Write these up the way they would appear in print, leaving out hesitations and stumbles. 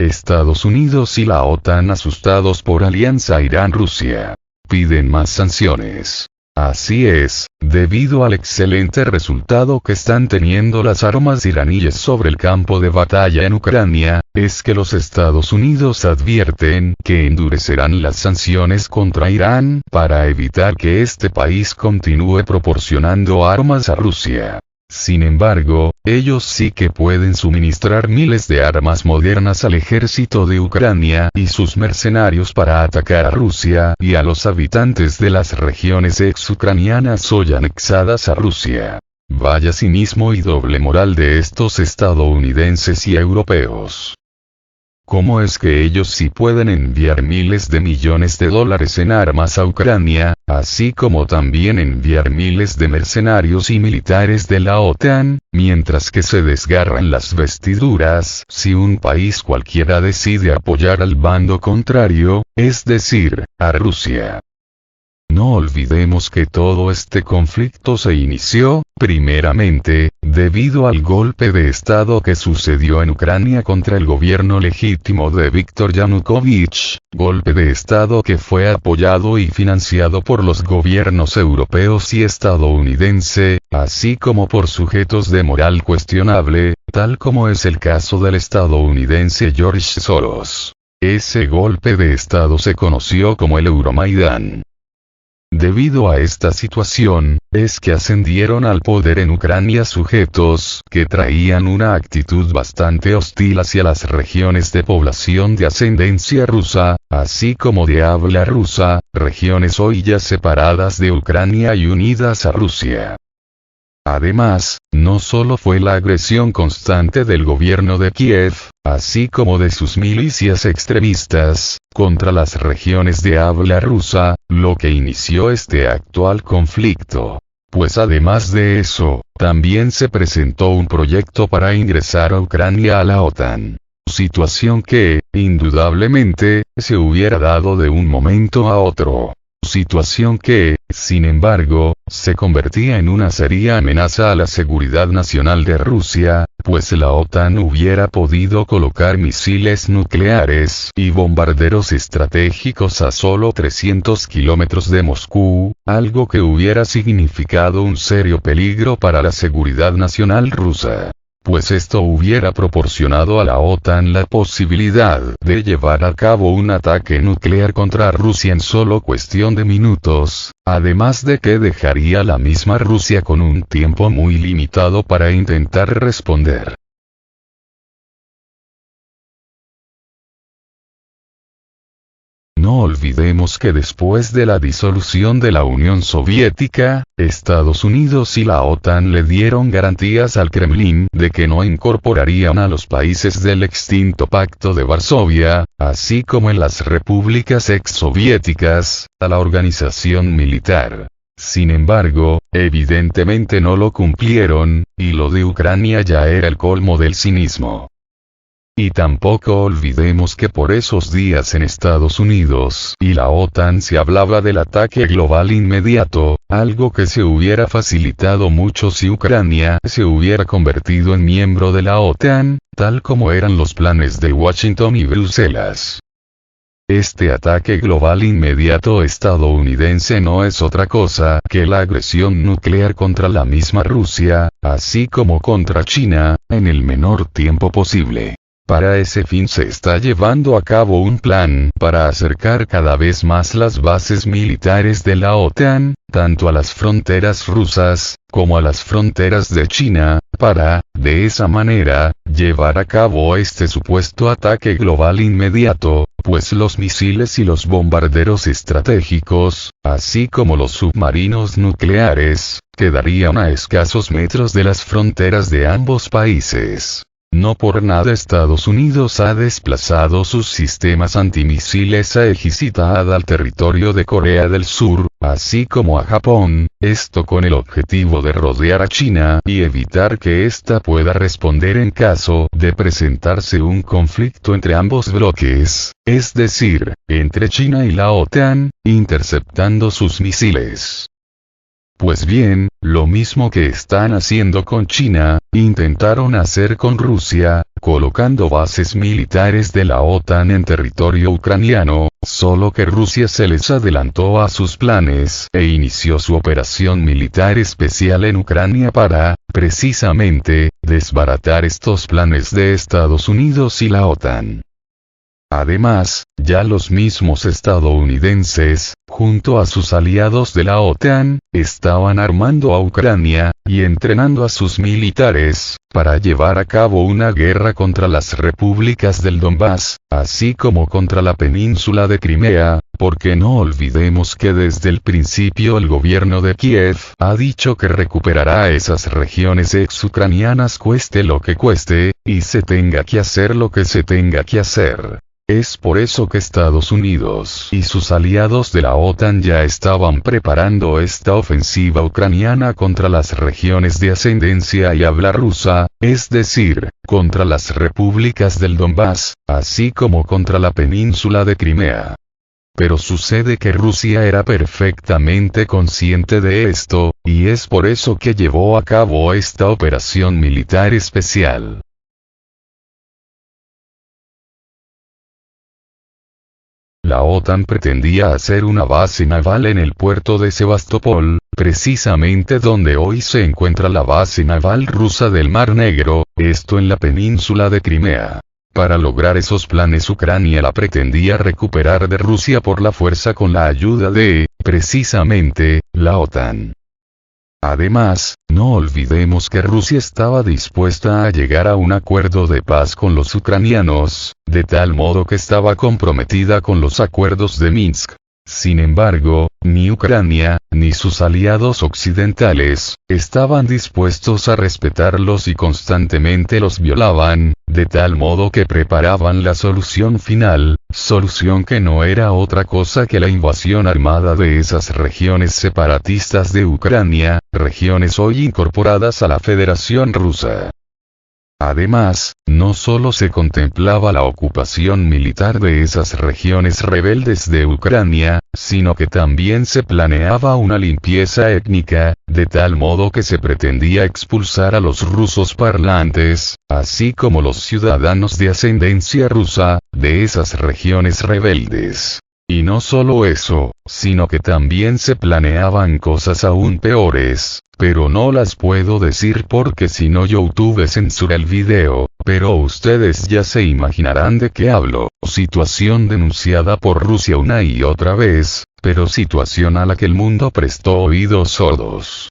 Estados Unidos y la OTAN, asustados por alianza Irán-Rusia, piden más sanciones. Así es, debido al excelente resultado que están teniendo las armas iraníes sobre el campo de batalla en Ucrania, es que los Estados Unidos advierten que endurecerán las sanciones contra Irán para evitar que este país continúe proporcionando armas a Rusia. Sin embargo, ellos sí que pueden suministrar miles de armas modernas al ejército de Ucrania y sus mercenarios para atacar a Rusia y a los habitantes de las regiones ex-ucranianas hoy anexadas a Rusia. Vaya cinismo y doble moral de estos estadounidenses y europeos. ¿Cómo es que ellos sí pueden enviar miles de millones de dólares en armas a Ucrania, así como también enviar miles de mercenarios y militares de la OTAN, mientras que se desgarran las vestiduras si un país cualquiera decide apoyar al bando contrario, es decir, a Rusia? No olvidemos que todo este conflicto se inició, primeramente, debido al golpe de Estado que sucedió en Ucrania contra el gobierno legítimo de Viktor Yanukovych, golpe de Estado que fue apoyado y financiado por los gobiernos europeos y estadounidense, así como por sujetos de moral cuestionable, tal como es el caso del estadounidense George Soros. Ese golpe de Estado se conoció como el Euromaidán. Debido a esta situación, es que ascendieron al poder en Ucrania sujetos que traían una actitud bastante hostil hacia las regiones de población de ascendencia rusa, así como de habla rusa, regiones hoy ya separadas de Ucrania y unidas a Rusia. Además, no solo fue la agresión constante del gobierno de Kiev, así como de sus milicias extremistas, contra las regiones de habla rusa, lo que inició este actual conflicto. Pues además de eso, también se presentó un proyecto para ingresar a Ucrania a la OTAN. Situación que, indudablemente, se hubiera dado de un momento a otro. Situación que, sin embargo, se convertía en una seria amenaza a la seguridad nacional de Rusia, pues la OTAN hubiera podido colocar misiles nucleares y bombarderos estratégicos a solo 300 kilómetros de Moscú, algo que hubiera significado un serio peligro para la seguridad nacional rusa. Pues esto hubiera proporcionado a la OTAN la posibilidad de llevar a cabo un ataque nuclear contra Rusia en solo cuestión de minutos, además de que dejaría a la misma Rusia con un tiempo muy limitado para intentar responder. No olvidemos que después de la disolución de la Unión Soviética, Estados Unidos y la OTAN le dieron garantías al Kremlin de que no incorporarían a los países del extinto Pacto de Varsovia, así como en las repúblicas exsoviéticas, a la organización militar. Sin embargo, evidentemente no lo cumplieron, y lo de Ucrania ya era el colmo del cinismo. Y tampoco olvidemos que por esos días en Estados Unidos y la OTAN se hablaba del ataque global inmediato, algo que se hubiera facilitado mucho si Ucrania se hubiera convertido en miembro de la OTAN, tal como eran los planes de Washington y Bruselas. Este ataque global inmediato estadounidense no es otra cosa que la agresión nuclear contra la misma Rusia, así como contra China, en el menor tiempo posible. Para ese fin se está llevando a cabo un plan para acercar cada vez más las bases militares de la OTAN, tanto a las fronteras rusas, como a las fronteras de China, para, de esa manera, llevar a cabo este supuesto ataque global inmediato, pues los misiles y los bombarderos estratégicos, así como los submarinos nucleares, quedarían a escasos metros de las fronteras de ambos países. No por nada Estados Unidos ha desplazado sus sistemas antimisiles Aegis y THAAD al territorio de Corea del Sur, así como a Japón, esto con el objetivo de rodear a China y evitar que ésta pueda responder en caso de presentarse un conflicto entre ambos bloques, es decir, entre China y la OTAN, interceptando sus misiles. Pues bien, lo mismo que están haciendo con China, intentaron hacer con Rusia, colocando bases militares de la OTAN en territorio ucraniano, solo que Rusia se les adelantó a sus planes e inició su operación militar especial en Ucrania para, precisamente, desbaratar estos planes de Estados Unidos y la OTAN. Además, ya los mismos estadounidenses, junto a sus aliados de la OTAN, estaban armando a Ucrania, y entrenando a sus militares, para llevar a cabo una guerra contra las repúblicas del Donbass, así como contra la península de Crimea, porque no olvidemos que desde el principio el gobierno de Kiev ha dicho que recuperará esas regiones exucranianas cueste lo que cueste, y se tenga que hacer lo que se tenga que hacer. Es por eso que Estados Unidos y sus aliados de la OTAN ya estaban preparando esta ofensiva ucraniana contra las regiones de ascendencia y habla rusa, es decir, contra las repúblicas del Donbass, así como contra la península de Crimea. Pero sucede que Rusia era perfectamente consciente de esto, y es por eso que llevó a cabo esta operación militar especial. La OTAN pretendía hacer una base naval en el puerto de Sebastopol, precisamente donde hoy se encuentra la base naval rusa del Mar Negro, esto en la península de Crimea. Para lograr esos planes Ucrania la pretendía recuperar de Rusia por la fuerza con la ayuda de, precisamente, la OTAN. Además, no olvidemos que Rusia estaba dispuesta a llegar a un acuerdo de paz con los ucranianos, de tal modo que estaba comprometida con los acuerdos de Minsk. Sin embargo, ni Ucrania, ni sus aliados occidentales, estaban dispuestos a respetarlos y constantemente los violaban, de tal modo que preparaban la solución final, solución que no era otra cosa que la invasión armada de esas regiones separatistas de Ucrania, regiones hoy incorporadas a la Federación Rusa. Además, no solo se contemplaba la ocupación militar de esas regiones rebeldes de Ucrania, sino que también se planeaba una limpieza étnica, de tal modo que se pretendía expulsar a los rusos parlantes, así como los ciudadanos de ascendencia rusa, de esas regiones rebeldes. Y no solo eso, sino que también se planeaban cosas aún peores, pero no las puedo decir porque si no YouTube censura el video, pero ustedes ya se imaginarán de qué hablo. Situación denunciada por Rusia una y otra vez, pero situación a la que el mundo prestó oídos sordos.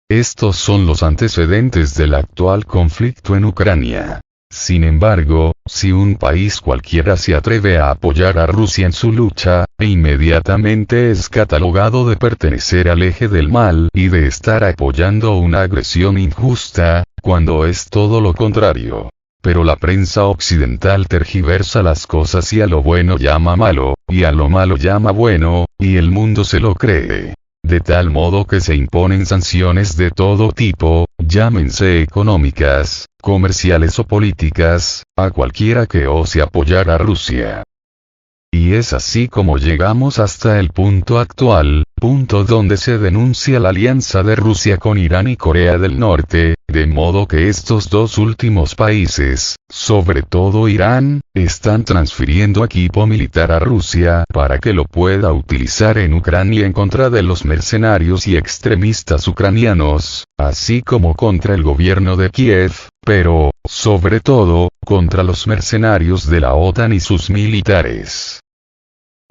Estos son los antecedentes del actual conflicto en Ucrania. Sin embargo, si un país cualquiera se atreve a apoyar a Rusia en su lucha, inmediatamente es catalogado de pertenecer al eje del mal y de estar apoyando una agresión injusta, cuando es todo lo contrario. Pero la prensa occidental tergiversa las cosas y a lo bueno llama malo, y a lo malo llama bueno, y el mundo se lo cree. De tal modo que se imponen sanciones de todo tipo, llámense económicas, comerciales o políticas, a cualquiera que ose apoyar a Rusia. Y es así como llegamos hasta el punto actual, punto donde se denuncia la alianza de Rusia con Irán y Corea del Norte, de modo que estos dos últimos países, sobre todo Irán, están transfiriendo equipo militar a Rusia para que lo pueda utilizar en Ucrania en contra de los mercenarios y extremistas ucranianos, así como contra el gobierno de Kiev, pero, sobre todo, contra los mercenarios de la OTAN y sus militares.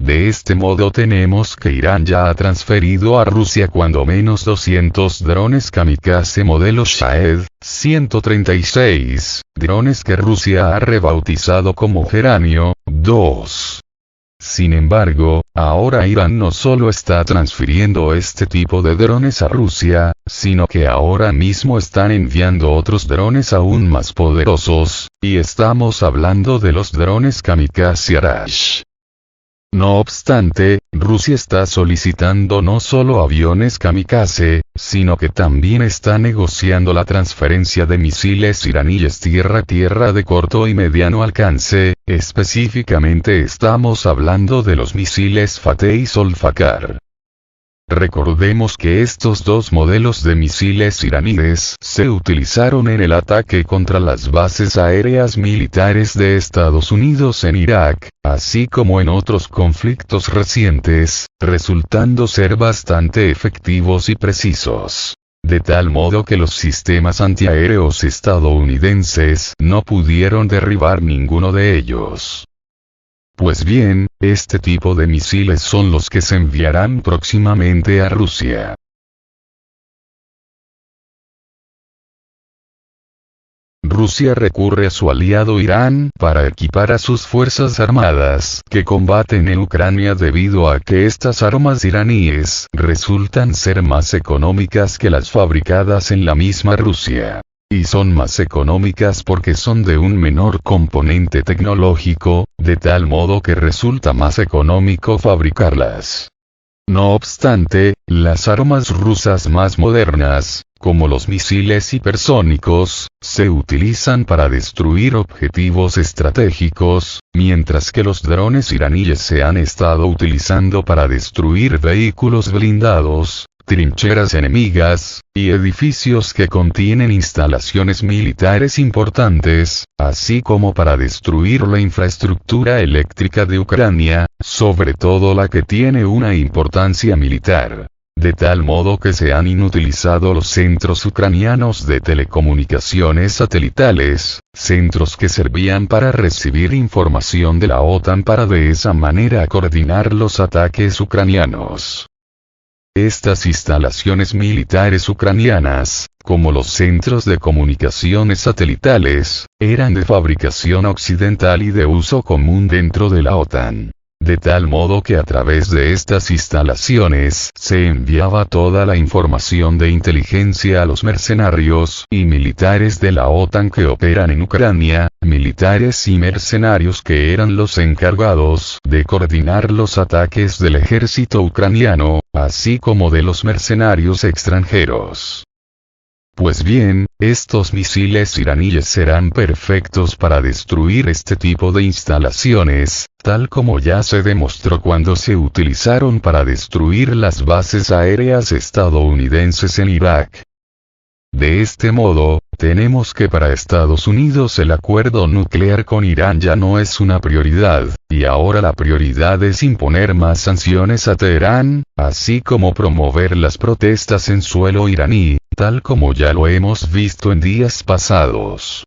De este modo tenemos que Irán ya ha transferido a Rusia cuando menos 200 drones kamikaze modelo Shahed 136, drones que Rusia ha rebautizado como Geranio 2. Sin embargo, ahora Irán no solo está transfiriendo este tipo de drones a Rusia, sino que ahora mismo están enviando otros drones aún más poderosos, y estamos hablando de los drones kamikaze Arash. No obstante, Rusia está solicitando no solo aviones kamikaze, sino que también está negociando la transferencia de misiles iraníes tierra-tierra de corto y mediano alcance, específicamente estamos hablando de los misiles Fateh y Zolfakar. Recordemos que estos dos modelos de misiles iraníes se utilizaron en el ataque contra las bases aéreas militares de Estados Unidos en Irak, así como en otros conflictos recientes, resultando ser bastante efectivos y precisos. De tal modo que los sistemas antiaéreos estadounidenses no pudieron derribar ninguno de ellos. Pues bien, este tipo de misiles son los que se enviarán próximamente a Rusia. Rusia recurre a su aliado Irán para equipar a sus fuerzas armadas que combaten en Ucrania debido a que estas armas iraníes resultan ser más económicas que las fabricadas en la misma Rusia. Y son más económicas porque son de un menor componente tecnológico, de tal modo que resulta más económico fabricarlas. No obstante, las armas rusas más modernas, como los misiles hipersónicos, se utilizan para destruir objetivos estratégicos, mientras que los drones iraníes se han estado utilizando para destruir vehículos blindados, trincheras enemigas, y edificios que contienen instalaciones militares importantes, así como para destruir la infraestructura eléctrica de Ucrania, sobre todo la que tiene una importancia militar. De tal modo que se han inutilizado los centros ucranianos de telecomunicaciones satelitales, centros que servían para recibir información de la OTAN para de esa manera coordinar los ataques ucranianos. Estas instalaciones militares ucranianas, como los centros de comunicaciones satelitales, eran de fabricación occidental y de uso común dentro de la OTAN. De tal modo que a través de estas instalaciones se enviaba toda la información de inteligencia a los mercenarios y militares de la OTAN que operan en Ucrania, militares y mercenarios que eran los encargados de coordinar los ataques del ejército ucraniano, así como de los mercenarios extranjeros. Pues bien, estos misiles iraníes serán perfectos para destruir este tipo de instalaciones, tal como ya se demostró cuando se utilizaron para destruir las bases aéreas estadounidenses en Irak. De este modo, tenemos que para Estados Unidos el acuerdo nuclear con Irán ya no es una prioridad, y ahora la prioridad es imponer más sanciones a Teherán, así como promover las protestas en suelo iraní, tal como ya lo hemos visto en días pasados.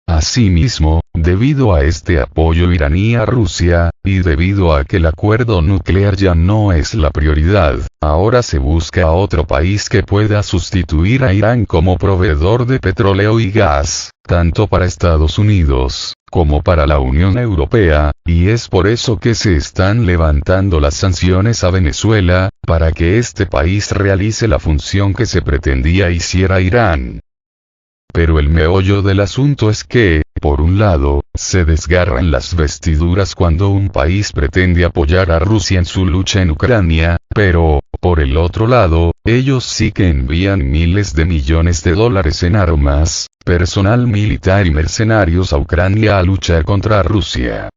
Asimismo, debido a este apoyo iraní a Rusia, y debido a que el acuerdo nuclear ya no es la prioridad, ahora se busca a otro país que pueda sustituir a Irán como proveedor de petróleo y gas, tanto para Estados Unidos, como para la Unión Europea, y es por eso que se están levantando las sanciones a Venezuela, para que este país realice la función que se pretendía hiciera Irán. Pero el meollo del asunto es que, por un lado, se desgarran las vestiduras cuando un país pretende apoyar a Rusia en su lucha en Ucrania, pero, por el otro lado, ellos sí que envían miles de millones de dólares en armas, personal militar y mercenarios a Ucrania a luchar contra Rusia.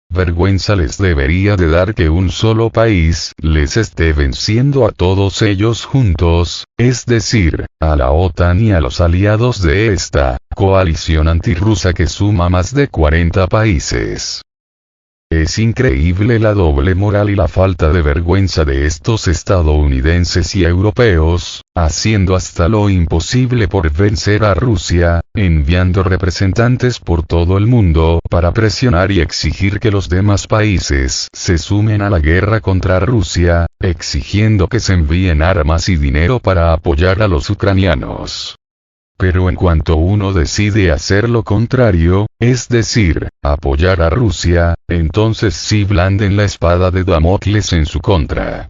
Vergüenza les debería de dar que un solo país les esté venciendo a todos ellos juntos, es decir, a la OTAN y a los aliados de esta coalición antirrusa que suma más de 40 países. Es increíble la doble moral y la falta de vergüenza de estos estadounidenses y europeos, haciendo hasta lo imposible por vencer a Rusia, enviando representantes por todo el mundo para presionar y exigir que los demás países se sumen a la guerra contra Rusia, exigiendo que se envíen armas y dinero para apoyar a los ucranianos. Pero en cuanto uno decide hacer lo contrario, es decir, apoyar a Rusia, entonces sí blanden la espada de Damocles en su contra.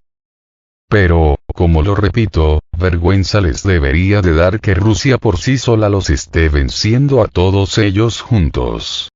Pero, como lo repito, vergüenza les debería de dar que Rusia por sí sola los esté venciendo a todos ellos juntos.